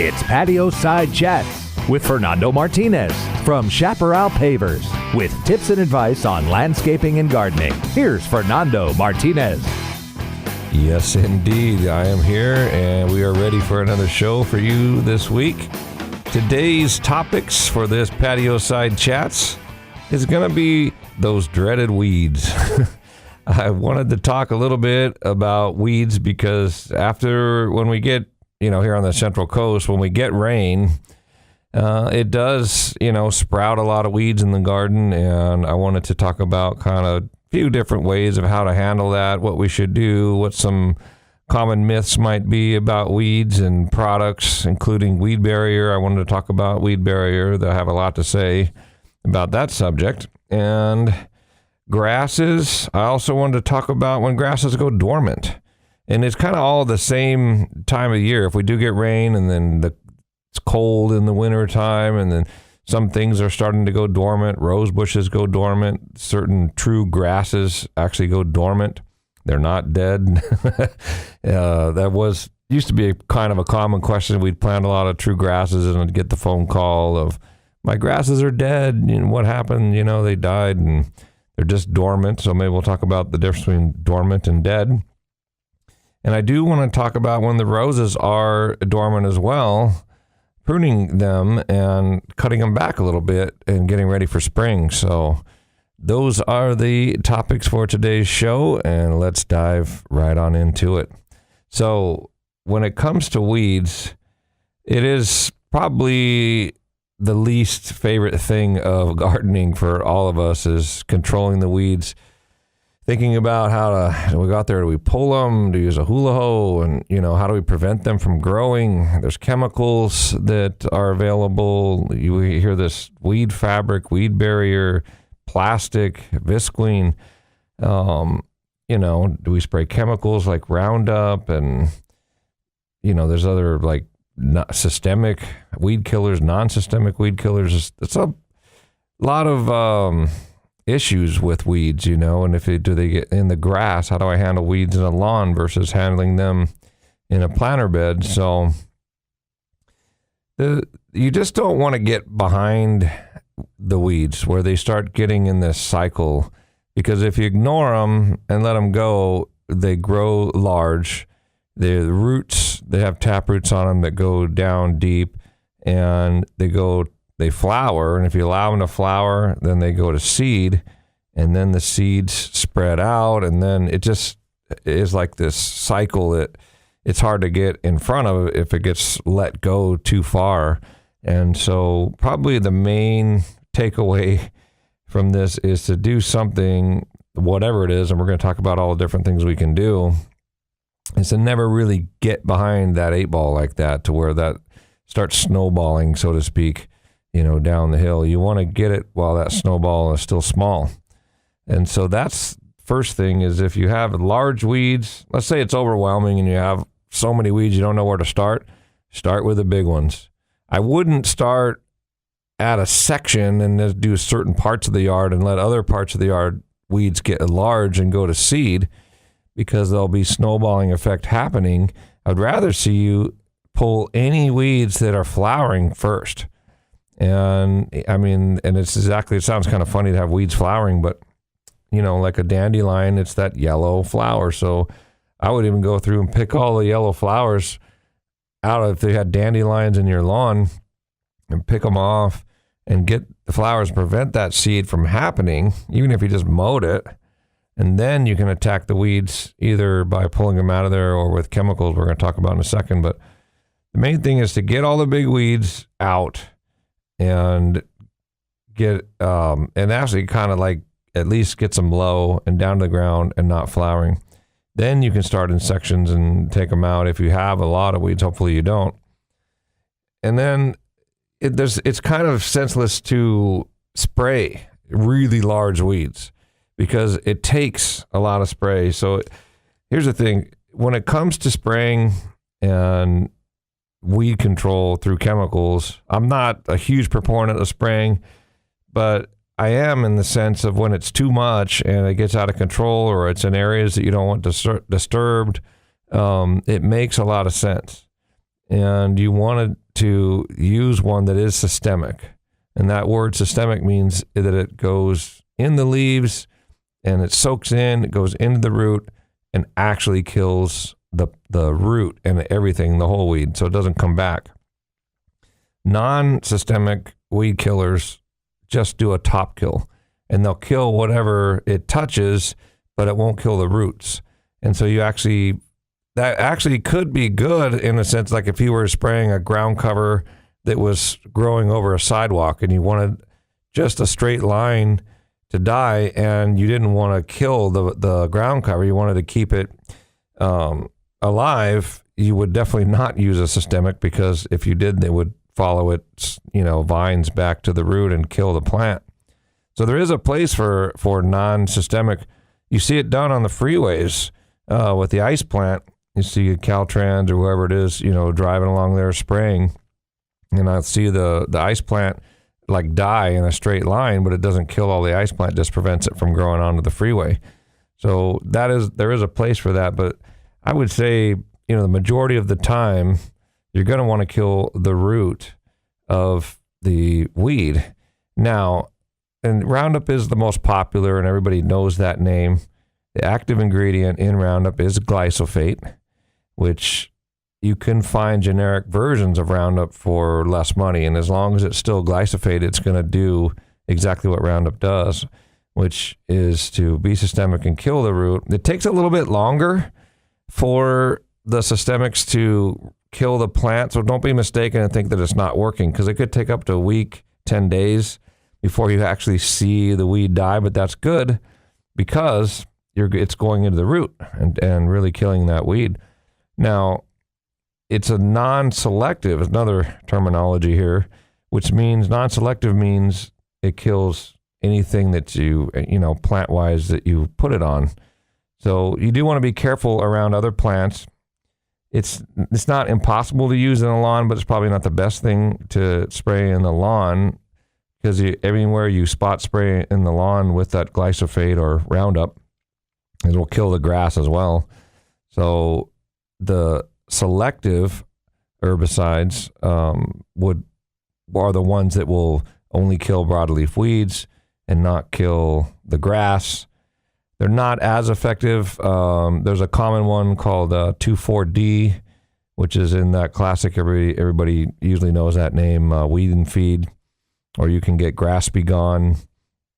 It's Patio Side Chats with Fernando Martinez from Chaparral Pavers with tips and advice on landscaping and gardening. Here's Fernando Martinez. Yes, indeed. I am here, and we are ready for another show for you this week. Today's topics for this Patio Side Chats is going to be those dreaded weeds. I wanted to talk a little bit about weeds because when we get, here on the Central Coast, when we get rain, it does, sprout a lot of weeds in the garden. And I wanted to talk about kind of a few different ways of how to handle that, what we should do, what some common myths might be about weeds and products, including weed barrier. I wanted to talk about weed barrier. I have a lot to say about that subject. And grasses, I also wanted to talk about when grasses go dormant. And it's kind of all the same time of year. If we do get rain and then it's cold in the winter time, and then some things are starting to go dormant. Rose bushes go dormant. Certain true grasses actually go dormant. They're not dead. That used to be kind of a common question. We'd plant a lot of true grasses and I'd get the phone call of, my grasses are dead. What happened? They died and they're just dormant. So maybe we'll talk about the difference between dormant and dead. And I do want to talk about when the roses are dormant as well, pruning them and cutting them back a little bit and getting ready for spring. So those are the topics for today's show, and let's dive right on into it. So when it comes to weeds, it is probably the least favorite thing of gardening for all of us is controlling the weeds. Thinking about do we go out there, do we pull them, do we use a hula hoe, and how do we prevent them from growing? There's chemicals that are available. You hear this weed fabric, weed barrier, plastic, visqueen. Do we spray chemicals like Roundup, and there's other like systemic weed killers, non-systemic weed killers. It's a lot of issues with weeds, and do they get in the grass? How do I handle weeds in a lawn versus handling them in a planter bed? So you just don't want to get behind the weeds where they start getting in this cycle, because if you ignore them and let them go, they grow large. The roots, they have tap roots on them that go down deep, and they flower. And if you allow them to flower, then they go to seed, and then the seeds spread out, and then it just is like this cycle that it's hard to get in front of if it gets let go too far. And so probably the main takeaway from this is to do something, whatever it is, and we're going to talk about all the different things we can do, is to never really get behind that 8-ball like that to where that starts snowballing, so to speak, down the hill. You want to get it while that snowball is still small. And so that's first thing is if you have large weeds, let's say it's overwhelming and you have so many weeds you don't know where to start with the big ones. I wouldn't start at a section and just do certain parts of the yard and let other parts of the yard weeds get large and go to seed, because there'll be snowballing effect happening. I'd rather see you pull any weeds that are flowering first. And it sounds kind of funny to have weeds flowering, but like a dandelion, it's that yellow flower. So I would even go through and pick all the yellow flowers out if they had dandelions in your lawn, and pick them off and get the flowers, prevent that seed from happening, even if you just mowed it. And then you can attack the weeds either by pulling them out of there or with chemicals we're going to talk about in a second. But the main thing is to get all the big weeds out and get, and actually kind of like at least get some low and down to the ground and not flowering. Then you can start in sections and take them out. If you have a lot of weeds, hopefully you don't. And then it's kind of senseless to spray really large weeds, because it takes a lot of spray. So here's the thing. When it comes to spraying and weed control through chemicals, I'm not a huge proponent of spraying, but I am in the sense of when it's too much and it gets out of control, or it's in areas that you don't want disturbed, it makes a lot of sense. And you want to use one that is systemic. And that word systemic means that it goes in the leaves and it soaks in, it goes into the root and actually kills the root and everything, the whole weed, so it doesn't come back. Non-systemic weed killers just do a top kill, and they'll kill whatever it touches, but it won't kill the roots. And so that actually could be good in a sense, like if you were spraying a ground cover that was growing over a sidewalk and you wanted just a straight line to die and you didn't want to kill the ground cover, you wanted to keep it alive, you would definitely not use a systemic, because if you did, they would follow its vines back to the root and kill the plant. So there is a place for non-systemic. You see it done on the freeways with the ice plant. You see Caltrans or whoever it is, driving along there spraying, and I see the ice plant like die in a straight line, but it doesn't kill all the ice plant, just prevents it from growing onto the freeway. So there is a place for that, but I would say, the majority of the time, you're going to want to kill the root of the weed. Now, and Roundup is the most popular, and everybody knows that name. The active ingredient in Roundup is glyphosate, which you can find generic versions of Roundup for less money. And as long as it's still glyphosate, it's going to do exactly what Roundup does, which is to be systemic and kill the root. It takes a little bit longer for the systemics to kill the plant. So don't be mistaken and think that it's not working, because it could take up to a week, 10 days before you actually see the weed die. But that's good, because it's going into the root and really killing that weed. Now, it's a non-selective, another terminology here, which means non-selective means it kills anything that you plant-wise that you put it on. So you do want to be careful around other plants. It's not impossible to use in a lawn, but it's probably not the best thing to spray in the lawn, because everywhere you spot spray in the lawn with that glyphosate or Roundup, it will kill the grass as well. So the selective herbicides are the ones that will only kill broadleaf weeds and not kill the grass. They're not as effective. There's a common one called 2,4-D, which is in that classic, everybody usually knows that name, Weed and Feed. Or you can get Grass Be Gone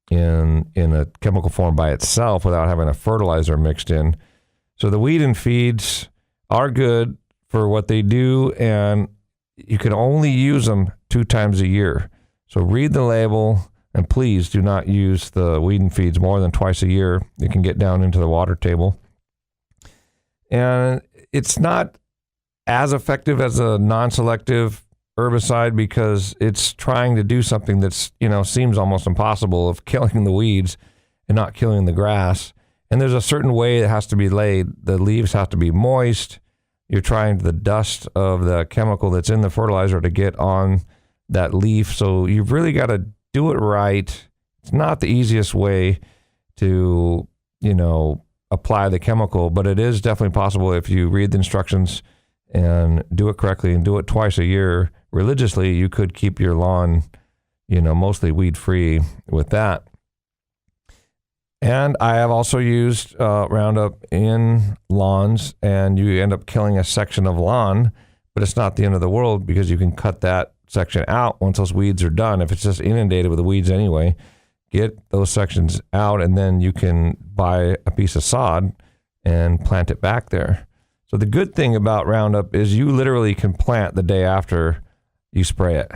in a chemical form by itself without having a fertilizer mixed in. So the Weed and Feeds are good for what they do, and you can only use them 2 times a year. So read the label. And please do not use the Weed and Feeds more than twice a year. It can get down into the water table. And it's not as effective as a non-selective herbicide, because it's trying to do something that's, seems almost impossible, of killing the weeds and not killing the grass. And there's a certain way it has to be laid. The leaves have to be moist. You're trying the dust of the chemical that's in the fertilizer to get on that leaf. So you've really got to do it right. It's not the easiest way to, apply the chemical, but it is definitely possible if you read the instructions and do it correctly and do it twice a year religiously. You could keep your lawn, mostly weed free with that. And I have also used Roundup in lawns, and you end up killing a section of lawn, but it's not the end of the world, because you can cut that section out once those weeds are done. If it's just inundated with the weeds anyway, get those sections out, and then you can buy a piece of sod and plant it back there. So the good thing about Roundup is you literally can plant the day after you spray it.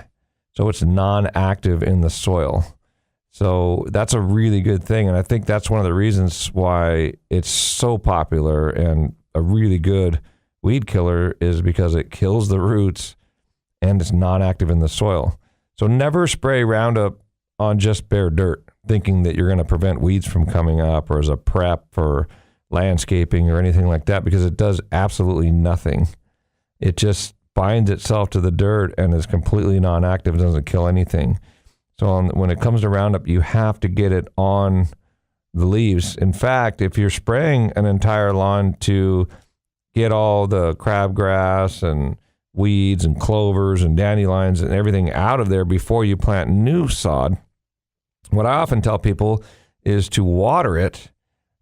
So it's non-active in the soil. So that's a really good thing. And I think that's one of the reasons why it's so popular and a really good weed killer, is because it kills the roots and it's not active in the soil. So never spray Roundup on just bare dirt, thinking that you're going to prevent weeds from coming up, or as a prep for landscaping or anything like that, because it does absolutely nothing. It just binds itself to the dirt and is completely non-active. It doesn't kill anything. So when it comes to Roundup, you have to get it on the leaves. In fact, if you're spraying an entire lawn to get all the crabgrass and weeds and clovers and dandelions and everything out of there before you plant new sod. What I often tell people is to water it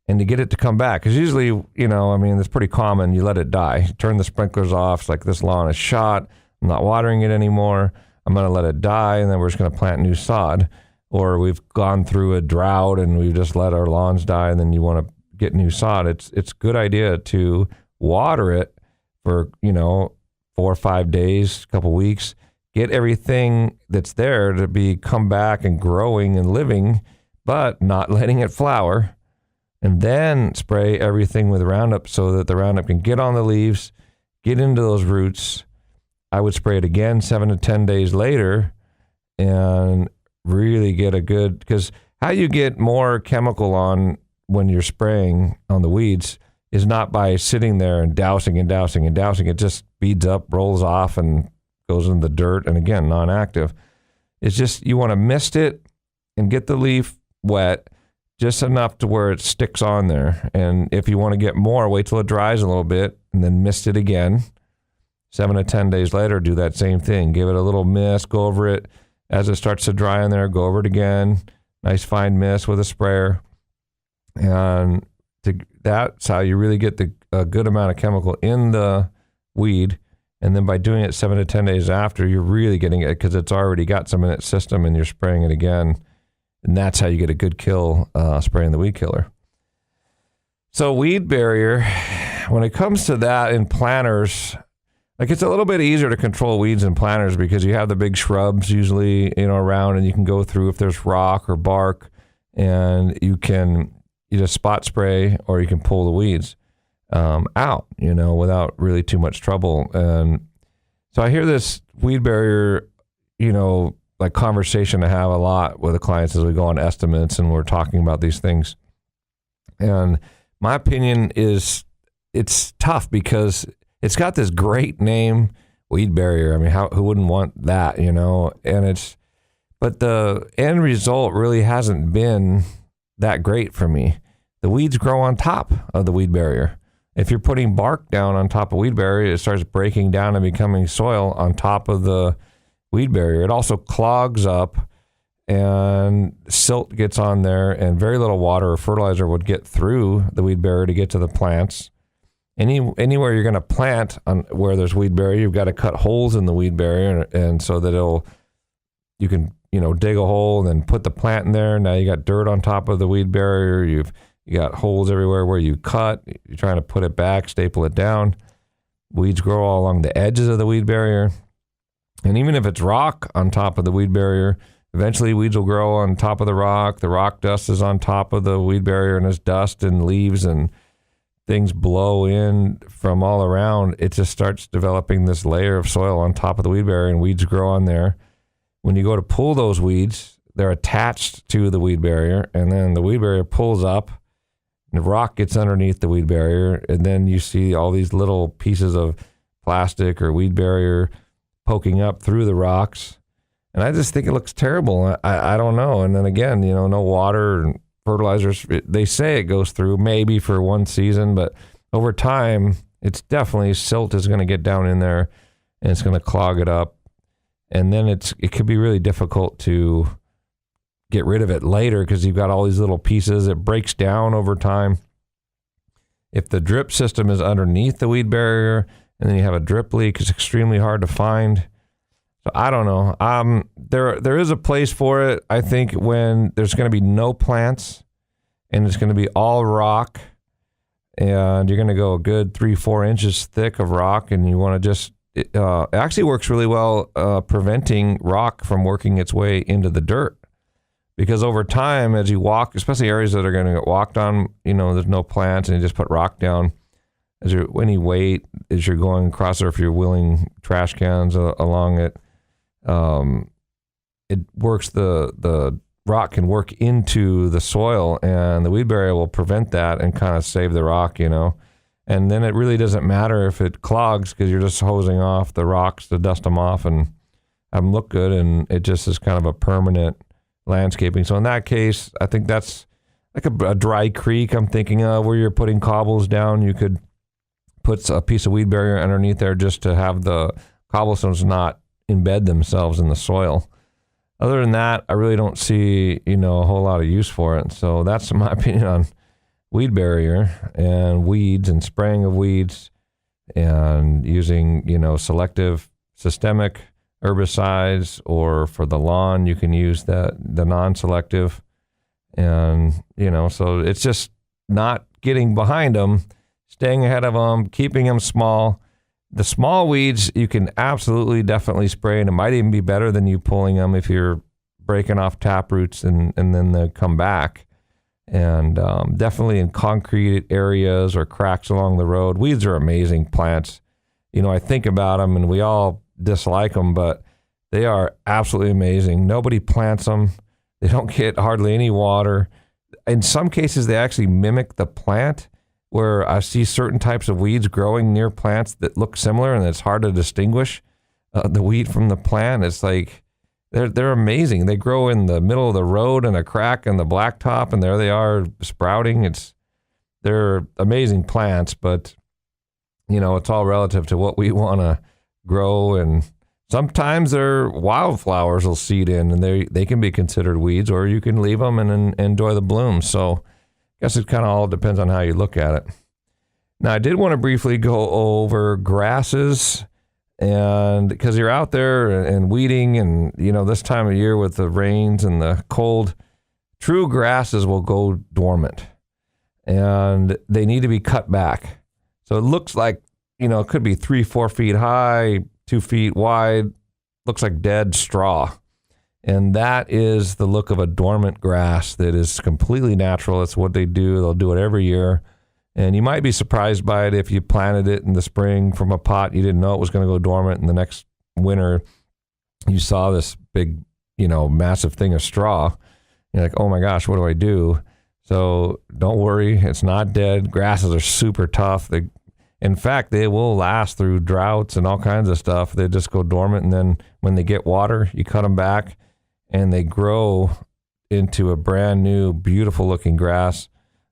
and to get it to come back. Because usually, it's pretty common. You let it die. Turn the sprinklers off. It's like, this lawn is shot. I'm not watering it anymore. I'm going to let it die, and then we're just going to plant new sod. Or we've gone through a drought and we've just let our lawns die, and then you want to get new sod. It's a good idea to water it for, 4 or 5 days, a couple weeks. Get everything that's there to come back and growing and living, but not letting it flower. And then spray everything with Roundup so that the Roundup can get on the leaves, get into those roots. I would spray it again 7 to 10 days later and really get a good, because how you get more chemical on when you're spraying on the weeds is not by sitting there and dousing and dousing and dousing. It just beads up, rolls off, and goes in the dirt, and again, non-active. It's just you want to mist it and get the leaf wet just enough to where it sticks on there. And if you want to get more, wait till it dries a little bit and then mist it again. 7 to 10 days later, do that same thing. Give it a little mist, go over it. As it starts to dry in there, go over it again. Nice fine mist with a sprayer. And that's how you really get a good amount of chemical in the weed. And then by doing it 7 to 10 days after, you're really getting it because it's already got some in its system, and you're spraying it again. And that's how you get a good kill spraying the weed killer. So weed barrier, when it comes to that in planters, like, it's a little bit easier to control weeds in planters because you have the big shrubs usually, around, and you can go through if there's rock or bark, and you can either spot spray or you can pull the weeds out, without really too much trouble. And so I hear this weed barrier, like conversation I have a lot with the clients as we go on estimates and we're talking about these things. And my opinion is it's tough because it's got this great name, weed barrier. I mean, who wouldn't want that, but the end result really hasn't been that great for me. The weeds grow on top of the weed barrier. If you're putting bark down on top of weed barrier, it starts breaking down and becoming soil on top of the weed barrier. It also clogs up, and silt gets on there, and very little water or fertilizer would get through the weed barrier to get to the plants. Anywhere you're going to plant on where there's weed barrier, you've got to cut holes in the weed barrier, and so that you can dig a hole and then put the plant in there. Now you got dirt on top of the weed barrier. You got holes everywhere where you cut. You're trying to put it back, staple it down. Weeds grow all along the edges of the weed barrier. And even if it's rock on top of the weed barrier, eventually weeds will grow on top of the rock. The rock dust is on top of the weed barrier, and as dust and leaves and things blow in from all around, it just starts developing this layer of soil on top of the weed barrier, and weeds grow on there. When you go to pull those weeds, they're attached to the weed barrier, and then the weed barrier pulls up, and the rock gets underneath the weed barrier, and then you see all these little pieces of plastic or weed barrier poking up through the rocks. And I just think it looks terrible. I don't know. And then again, no water and fertilizers. They say it goes through maybe for one season, but over time, it's definitely silt is going to get down in there, and it's going to clog it up. And then it could be really difficult to get rid of it later because you've got all these little pieces. It breaks down over time. If the drip system is underneath the weed barrier and then you have a drip leak, it's extremely hard to find. So I don't know. There is a place for it, I think, when there's going to be no plants and it's going to be all rock, and you're going to go a good 3-4 inches thick of rock, and you want to just it actually works really well preventing rock from working its way into the dirt. Because over time, as you walk, especially areas that are going to get walked on, there's no plants, and you just put rock down. When you wait, as you're going across, or if you're wheeling trash cans along it, it works. The rock can work into the soil, and the weed barrier will prevent that and kind of save the rock, And then it really doesn't matter if it clogs because you're just hosing off the rocks to dust them off and have them look good, and it just is kind of a permanent landscaping. So in that case, I think that's like a dry creek I'm thinking of, where you're putting cobbles down. You could put a piece of weed barrier underneath there just to have the cobblestones not embed themselves in the soil. Other than that, I really don't see, a whole lot of use for it. So that's my opinion on weed barrier and weeds and spraying of weeds and using, selective systemic herbicides, or for the lawn, you can use the non-selective. And, so it's just not getting behind them, staying ahead of them, keeping them small. The small weeds, you can absolutely definitely spray, and it might even be better than you pulling them if you're breaking off tap roots and then they come back. And definitely in concrete areas or cracks along the road. Weeds are amazing plants. I think about them and we all dislike them, but they are absolutely amazing. Nobody plants them. They don't get hardly any water. In some cases, they actually mimic the plant, where I see certain types of weeds growing near plants that look similar, and it's hard to distinguish the weed from the plant. It's like they're amazing. They grow in the middle of the road in a crack in the blacktop, and there they are sprouting. They're amazing plants, but it's all relative to what we want to grow. And sometimes their wildflowers will seed in, and they can be considered weeds, or you can leave them and enjoy the blooms. So I guess it kind of all depends on how you look at it. Now, I did want to briefly go over grasses, and because you're out there and weeding, and this time of year with the rains and the cold, true grasses will go dormant, and they need to be cut back. So it looks like, it could be 3-4 feet high, 2 feet wide, looks like dead straw. And that is the look of a dormant grass that is completely natural. It's what they do. They'll do it every year. And you might be surprised by it if you planted it in the spring from a pot. You didn't know it was going to go dormant. And the next winter, you saw this big, massive thing of straw. You're like, oh my gosh, what do I do? So don't worry. It's not dead. Grasses are super tough. In fact, they will last through droughts and all kinds of stuff. They just go dormant. And then when they get water, you cut them back, and they grow into a brand new, beautiful looking grass.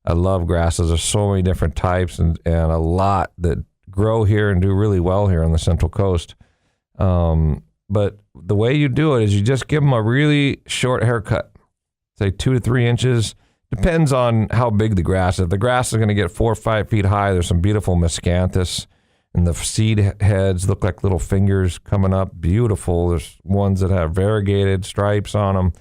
I love grasses. There's so many different types and a lot that grow here and do really well here on the Central Coast. But the way you do it is you just give them a really short haircut, say 2 to 3 inches. Depends on how big the grass is. If the grass is going to get 4 or 5 feet high, there's some beautiful miscanthus, and the seed heads look like little fingers coming up. Beautiful. There's ones that have variegated stripes on them.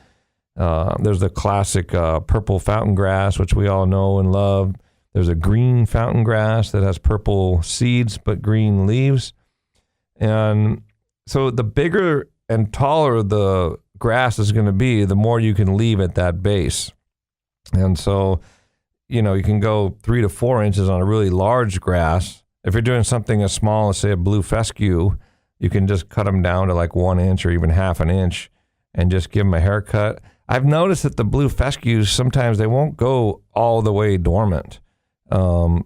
There's the classic purple fountain grass, which we all know and love. There's a green fountain grass that has purple seeds but green leaves. And so the bigger and taller the grass is going to be, the more you can leave at that base. And so, you can go 3 to 4 inches on a really large grass. If you're doing something as small as, say, a blue fescue, you can just cut them down to like 1 inch or even half an inch and just give them a haircut. I've noticed that the blue fescues, sometimes they won't go all the way dormant. And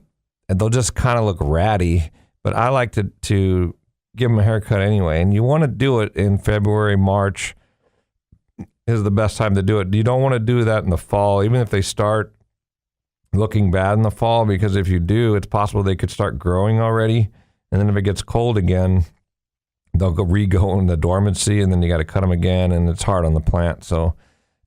they'll just kind of look ratty, but I like to give them a haircut anyway. And you want to do it in February, March is the best time to do it. You don't want to do that in the fall, even if they start looking bad in the fall, because if you do, it's possible they could start growing already. And then if it gets cold again, they'll re-go into dormancy, and then you got to cut them again, and it's hard on the plant. So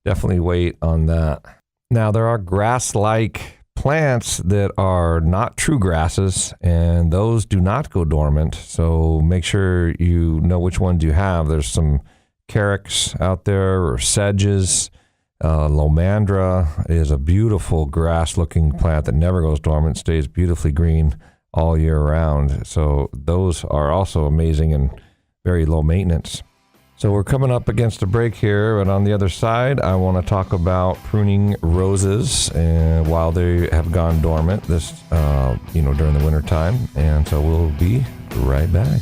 definitely wait on that. Now, there are grass-like plants that are not true grasses, and those do not go dormant. So make sure you know which ones you have. There's some carex out there, or sedges. Lomandra is a beautiful grass-looking plant that never goes dormant, stays beautifully green all year round. So those are also amazing and very low maintenance. So we're coming up against a break here, but on the other side, I want to talk about pruning roses and while they have gone dormant during the winter time. And so we'll be right back.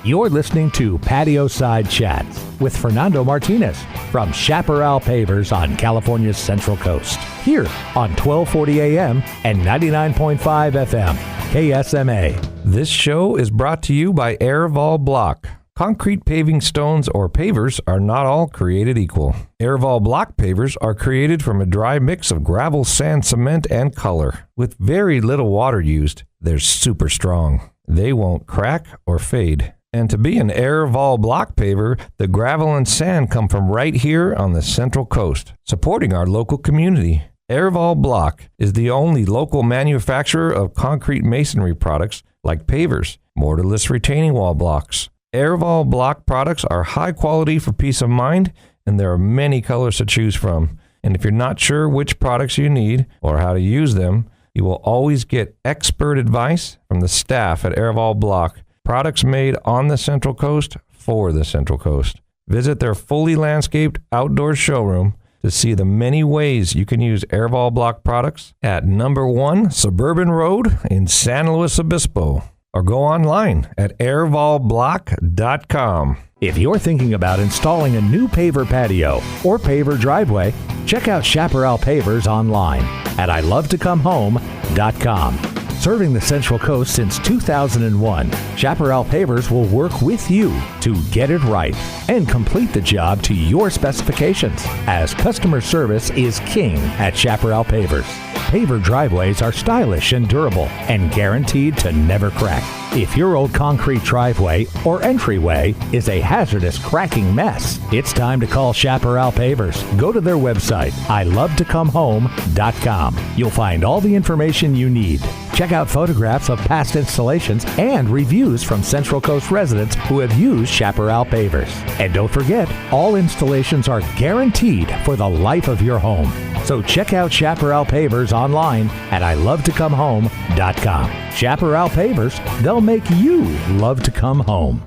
You're listening to Patio Side Chats with Fernando Martinez from Chaparral Pavers on California's Central Coast. Here on 1240 AM and 99.5 FM, KSMA. This show is brought to you by Airval Block. Concrete paving stones or pavers are not all created equal. Airval Block pavers are created from a dry mix of gravel, sand, cement, and color. With very little water used, they're super strong. They won't crack or fade. And to be an Airval block paver, the gravel and sand come from right here on the Central Coast, supporting our local community. Airval Block is the only local manufacturer of concrete masonry products like pavers, mortarless retaining wall blocks. Airval Block products are high quality for peace of mind, and there are many colors to choose from. And if you're not sure which products you need or how to use them, you will always get expert advice from the staff at Airval Block. Products made on the Central Coast for the Central Coast. Visit their fully landscaped outdoor showroom to see the many ways you can use Airval Block products at number 1 Suburban Road in San Luis Obispo, or go online at airvalblock.com. If you're thinking about installing a new paver patio or paver driveway, check out Chaparral Pavers online at ilovetocomehome.com. Serving the Central Coast since 2001, Chaparral Pavers will work with you to get it right and complete the job to your specifications, as customer service is king at Chaparral Pavers. Paver driveways are stylish and durable and guaranteed to never crack. If your old concrete driveway or entryway is a hazardous cracking mess, it's time to call Chaparral Pavers. Go to their website, ilovetocomehome.com. You'll find all the information you need. Check out photographs of past installations and reviews from Central Coast residents who have used Chaparral Pavers. And don't forget, all installations are guaranteed for the life of your home. So check out Chaparral Pavers online at ilovetocomehome.com. Chaparral Pavers, they'll make you love to come home.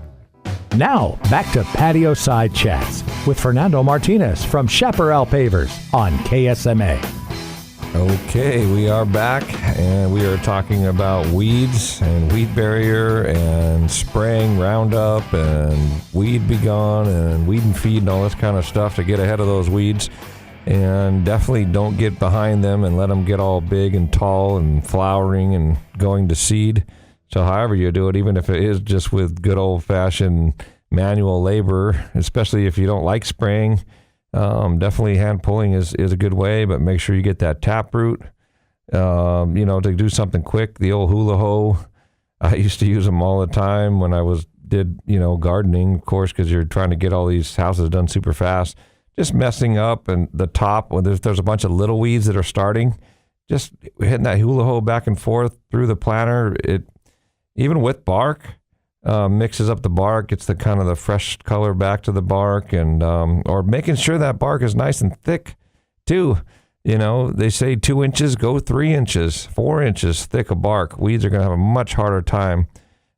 Now, back to Patio Side Chats with Fernando Martinez from Chaparral Pavers on KSMA. Okay, we are back, and we are talking about weeds and weed barrier and spraying Roundup and Weed Be Gone and Weed and Feed and all this kind of stuff to get ahead of those weeds. And definitely don't get behind them and let them get all big and tall and flowering and going to seed. So however you do it, even if it is just with good old-fashioned manual labor, especially if you don't like spraying, definitely hand pulling is a good way, but make sure you get that taproot, to do something quick. The old hula hoe, I used to use them all the time when I did gardening, of course, because you're trying to get all these houses done super fast. Just messing up and the top, when there's a bunch of little weeds that are starting, just hitting that hula hoe back and forth through the planter. It, even with bark, mixes up the bark, gets the kind of the fresh color back to the bark, and or making sure that bark is nice and thick too. They say 2 inches, go 3 inches, 4 inches thick of bark. Weeds are going to have a much harder time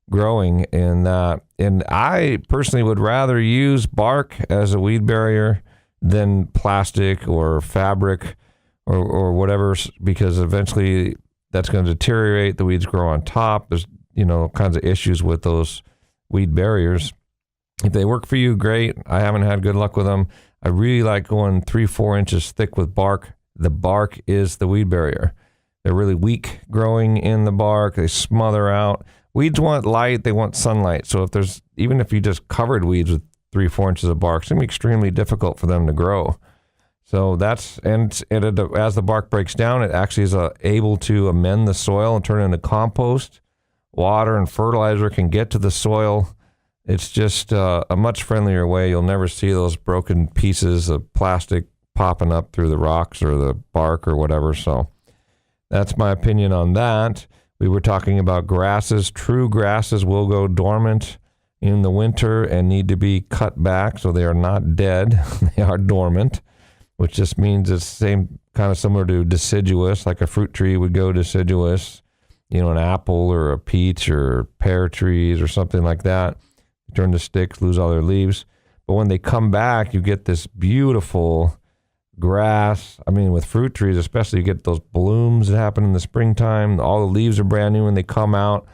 growing in that. And I personally would rather use bark as a weed barrier than plastic or fabric or whatever, because eventually that's going to deteriorate. The weeds grow on top. There's kinds of issues with those weed barriers. If they work for you, great. I haven't had good luck with them. I really like going 3-4 inches thick with bark. The bark is the weed barrier. They're really weak growing in the bark. They smother out. Weeds want light. They want sunlight. So even if you just covered weeds with 3-4 inches of bark, it's going to be extremely difficult for them to grow. So as the bark breaks down, it actually is able to amend the soil and turn it into compost. Water and fertilizer can get to the soil. It's just a much friendlier way. You'll never see those broken pieces of plastic popping up through the rocks or the bark or whatever. So that's my opinion on that. We were talking about grasses. True grasses will go dormant in the winter and need to be cut back, so they are not dead. They are dormant, which just means it's same kind of similar to deciduous, like a fruit tree would go deciduous, an apple or a peach or pear trees or something like that. Turn to sticks, lose all their leaves. But when they come back, you get this beautiful grass. I mean, with fruit trees especially, you get those blooms that happen in the springtime. All the leaves are brand new when they come out.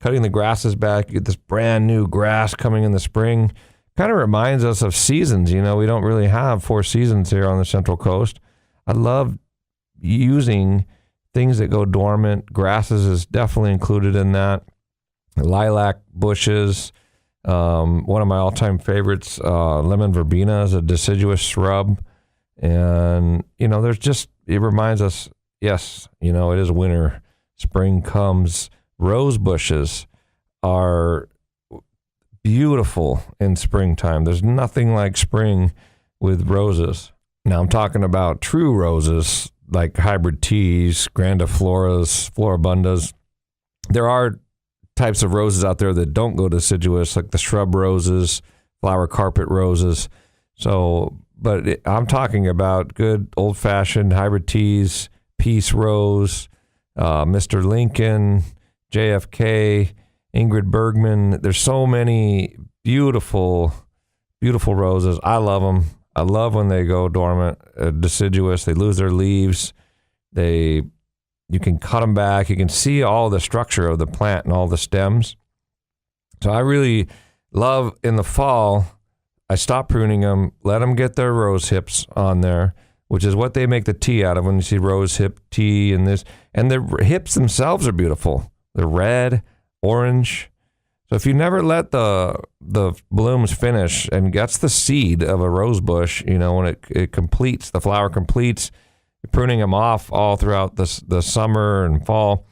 Cutting the grasses back, you get this brand new grass coming in the spring. Kind of reminds us of seasons. We don't really have 4 seasons here on the Central Coast. I love using things that go dormant. Grasses is definitely included in that. Lilac bushes. One of my all-time favorites, lemon verbena, is a deciduous shrub. And, it reminds us, yes, it is winter. Spring comes. Rose bushes are beautiful in springtime. There's nothing like spring with roses. Now I'm talking about true roses, like hybrid teas, grandifloras, floribundas. There are types of roses out there that don't go deciduous, like the shrub roses, flower carpet roses. So, but I'm talking about good old-fashioned hybrid teas, peace rose, Mr. Lincoln, JFK, Ingrid Bergman. There's so many beautiful, beautiful roses. I love them. I love when they go dormant, deciduous. They lose their leaves. You can cut them back. You can see all the structure of the plant and all the stems. So I really love in the fall, I stop pruning them, let them get their rose hips on there, which is what they make the tea out of when you see rose hip tea and this. And the hips themselves are beautiful. They're red, orange. So if you never let the blooms finish, and that's the seed of a rose bush, when it completes, the flower completes, you're pruning them off all throughout the summer and fall,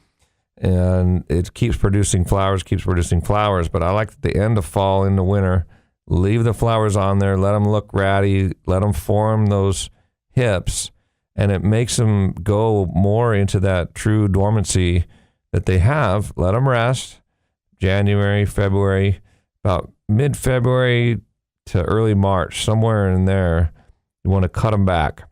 and it keeps producing flowers. But I like at the end of fall into winter, leave the flowers on there, let them look ratty, let them form those hips, and it makes them go more into that true dormancy that they have. Let them rest. January, February, about mid-February to early March, somewhere in there, you want to cut them back.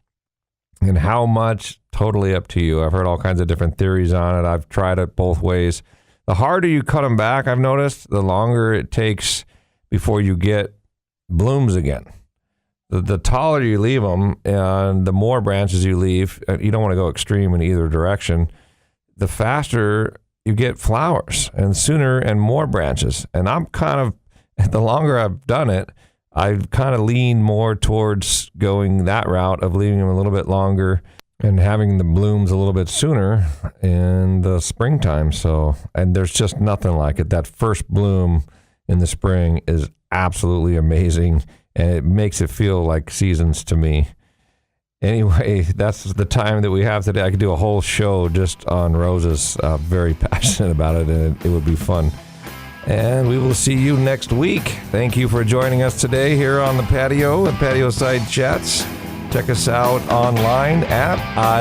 And how much, totally up to you. I've heard all kinds of different theories on it. I've tried it both ways. The harder you cut them back, I've noticed, the longer it takes before you get blooms again. The taller you leave them and the more branches you leave, you don't want to go extreme in either direction, the faster you get flowers and sooner and more branches. And I'm the longer I've done it, I kind of lean more towards going that route of leaving them a little bit longer and having the blooms a little bit sooner in the springtime. So, and there's just nothing like it. That first bloom in the spring is absolutely amazing, and it makes it feel like seasons to me. Anyway, that's the time that we have today. I could do a whole show just on roses. Very passionate about it, and it would be fun. And we will see you next week. Thank you for joining us today here on the patio and Patio Side Chats. Check us out online at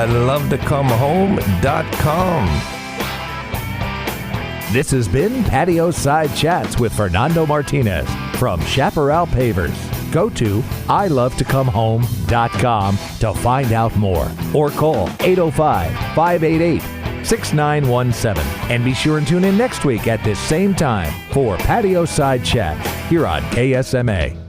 ilovetocomehome.com. This has been Patio Side Chats with Fernando Martinez from Chaparral Pavers. Go to ilovetocomehome.com to find out more, or call 805-588-6917. And be sure and tune in next week at this same time for Patio Side Chat here on KSMA.